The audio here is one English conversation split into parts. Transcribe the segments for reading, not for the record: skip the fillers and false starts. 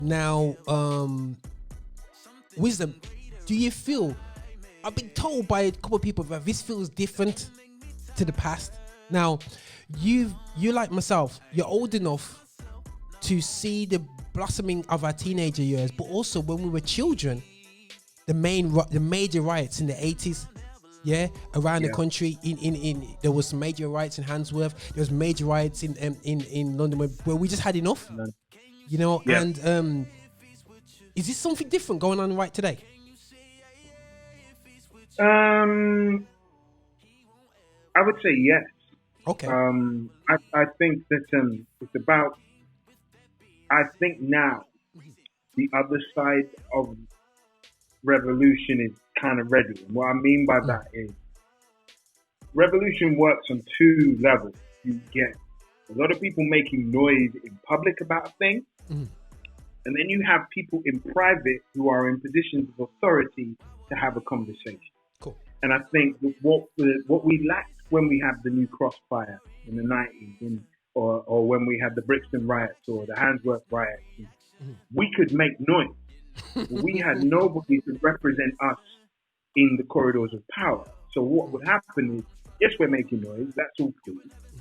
Now, wisdom, do you feel, I've been told by a couple of people that this feels different to the past. Now, you like myself, you're old enough to see the blossoming of our teenager years, but also when we were children, the major riots in the 80s, around the country. In there was major riots in Handsworth. There was major riots in London where we just had enough, And is this something different going on right today? I would say yes. Okay. I think that it's about. I think now the other side of revolution is kind of ready. And what I mean by that is revolution works on two levels. You get a lot of people making noise in public about things, and then you have people in private who are in positions of authority to have a conversation. Cool. And I think that what we lacked when we had the new Crossfire in the 90s, or when we had the Brixton riots or the Handsworth riots, we could make noise. We had nobody to represent us in the corridors of power. So what would happen is, yes, we're making noise, that's all cool,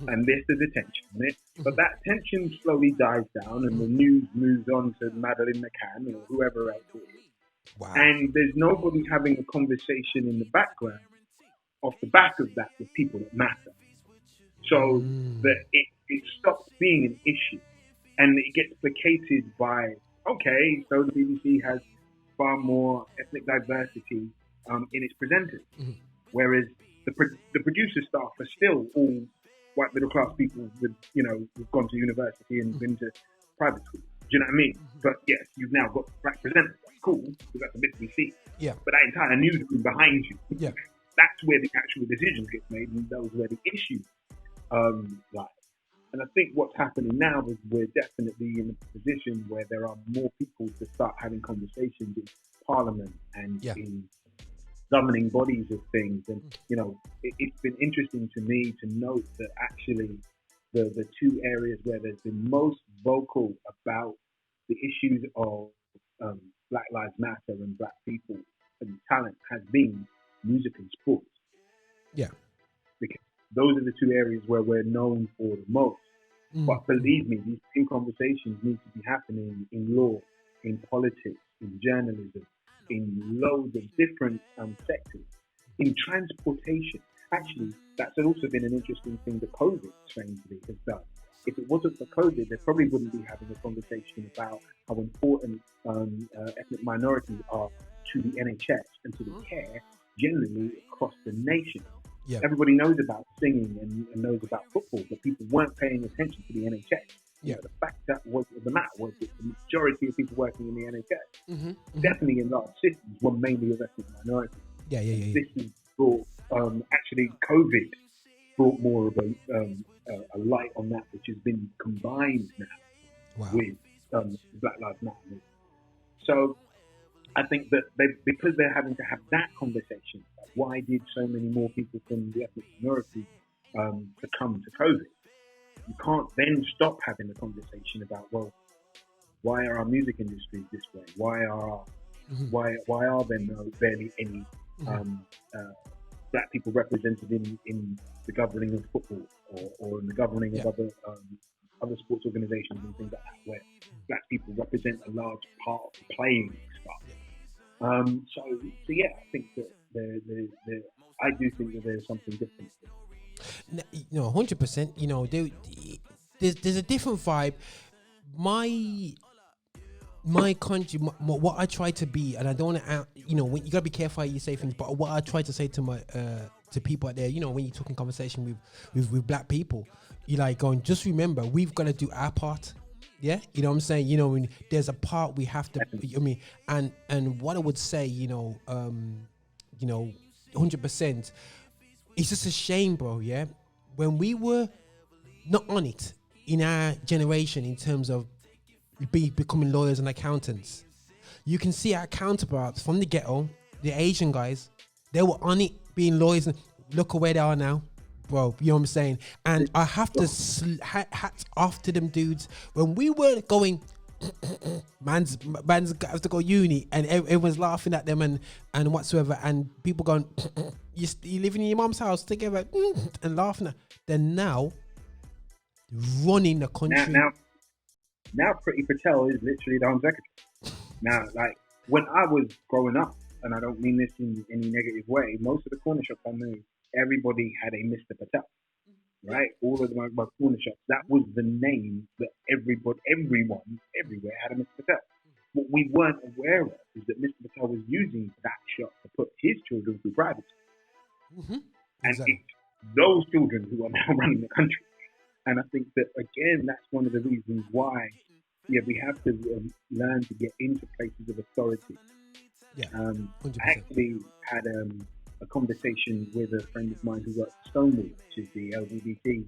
and there's attention on it, but that tension slowly dies down and the news moves on to Madeleine McCann or whoever else it is. Wow. And there's nobody having a conversation in the background off the back of that with people that matter. So that it stops being an issue and it gets placated by, okay, so the BBC has far more ethnic diversity in its presenters, whereas the producer staff are still all white middle class people with, who've gone to university and been to private school. Do you know what I mean? But yes, you've now got black presenters. That's cool because that's a bit we see. Yeah. But that entire newsroom behind you, that's where the actual decisions get made, and that was where the issues lie. And I think what's happening now is we're definitely in a position where there are more people to start having conversations in Parliament and in governing bodies of things. And, it's been interesting to me to note that actually the two areas where there's been most vocal about the issues of Black Lives Matter and Black people and talent has been music and sports. Yeah. Because those are the two areas where we're known for the most. But believe me, these same conversations need to be happening in law, in politics, in journalism, in loads of different sectors, in transportation. Actually, that's also been an interesting thing that COVID, strangely, has done. If it wasn't for COVID, they probably wouldn't be having a conversation about how important ethnic minorities are to the NHS and to the care generally across the nation. Yeah. Everybody knows about singing and knows about football, but people weren't paying attention to the NHS. Yeah. The fact that was the matter was that the majority of people working in the NHS, definitely in large cities, were mainly of ethnic minorities. Yeah. This has brought, actually, COVID brought more of a light on that, which has been combined now with Black Lives Matter. So I think that because they're having to have that conversation, why did so many more people from the ethnic minority succumb to COVID? You can't then stop having the conversation about, well, why are our music industries this way? Why are there barely any Black people represented in the governing of football or in the governing of other sports organizations and things like that, where Black people represent a large part of the playing stuff. So yeah, I think that I do think that there's something different. 100%. There's a different vibe. My country, what I try to be, and I don't want to, when you gotta be careful how you say things. But what I try to say to my to people out there, when you're talking conversation with Black people, you're like going, just remember, we've got to do our part. Yeah, you know what I'm saying. When there's a part we have to. And what I would say, 100%. It's just a shame, bro. Yeah, when we were not on it in our generation in terms of becoming lawyers and accountants, you can see our counterparts from the ghetto, the Asian guys, they were on it being lawyers, and look at where they are now. Bro, you know what I'm saying? And I have to hats off to them dudes. When we were going, man's has to go uni, and everyone's laughing at them and whatsoever, and people going, you living in your mom's house together and laughing at. Then now, running the country. Now Pretty Patel is literally the Home Secretary. Now, like when I was growing up, and I don't mean this in any negative way, most of the corner shops I knew, everybody had a Mr. Patel. Right, all of my corner shops. That was the name that everyone, everywhere had a Mr. Patel. What we weren't aware of is that Mr. Patel was using that shop to put his children through private school, and Exactly. it's those children who are now running the country. And I think that again, that's one of the reasons why, we have to learn to get into places of authority. Yeah, I actually had a conversation with a friend of mine who works for Stonewall, which is the LGBT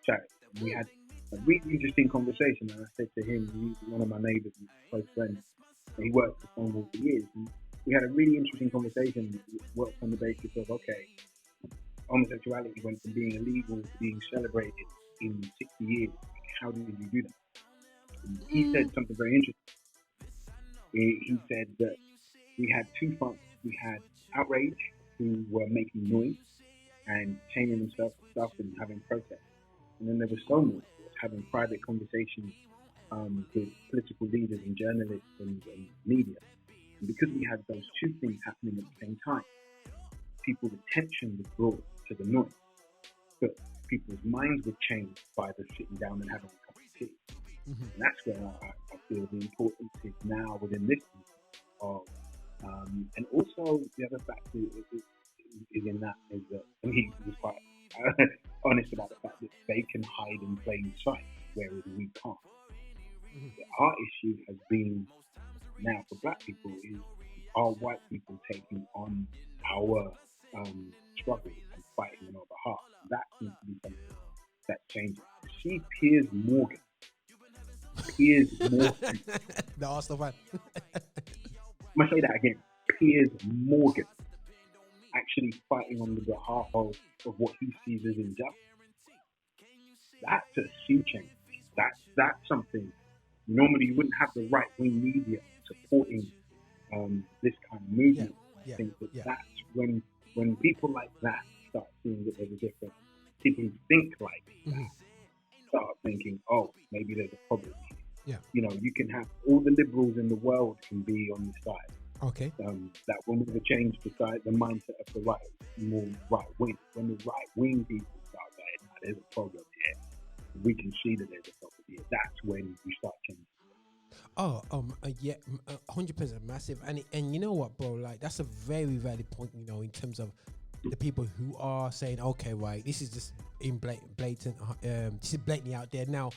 charity. We had a really interesting conversation, and I said to him, he's one of my neighbours and close friends, and he worked for Stonewall for years, and we had a really interesting conversation which worked on the basis of, okay, homosexuality went from being illegal to being celebrated in 60 years. How did you do that? And he said something very interesting. He said that we had two fronts. We had outrage, who were making noise and chaining themselves to stuff and having protests. And then there was Stonewall, having private conversations with political leaders and journalists and media. And because we had those two things happening at the same time, people's attention was brought to the noise. But people's minds were changed by the sitting down and having a cup of tea. And that's where I feel the importance is now within this of and also the other factor is in that is that, and he was quite honest about the fact that they can hide in plain sight, whereas we can't. Our issue has been now for black people is, are white people taking on our struggle and fighting on our behalf? That seems to be something that's changing. See Piers Morgan. The Arsenal fan. I'm going to say that again. Piers Morgan actually fighting on the behalf of what he sees as injustice. That's a sea change. That's something. Normally you wouldn't have the right-wing media supporting this kind of movement. I think that's when people like that start seeing that there's a difference. People who think like that start thinking, oh, maybe there's a problem here. Yeah. You can have all the liberals in the world can be on your side. Okay. That will never change the mindset of the more right wing. When the right wing people start saying, nah, there's a problem here, we can see that there's a problem here. That's when we start changing. Oh, 100% massive, and you know what, bro? Like that's a very valid point. In terms of the people who are saying, okay, right, this is just in blatant, this is blatantly out there. Now,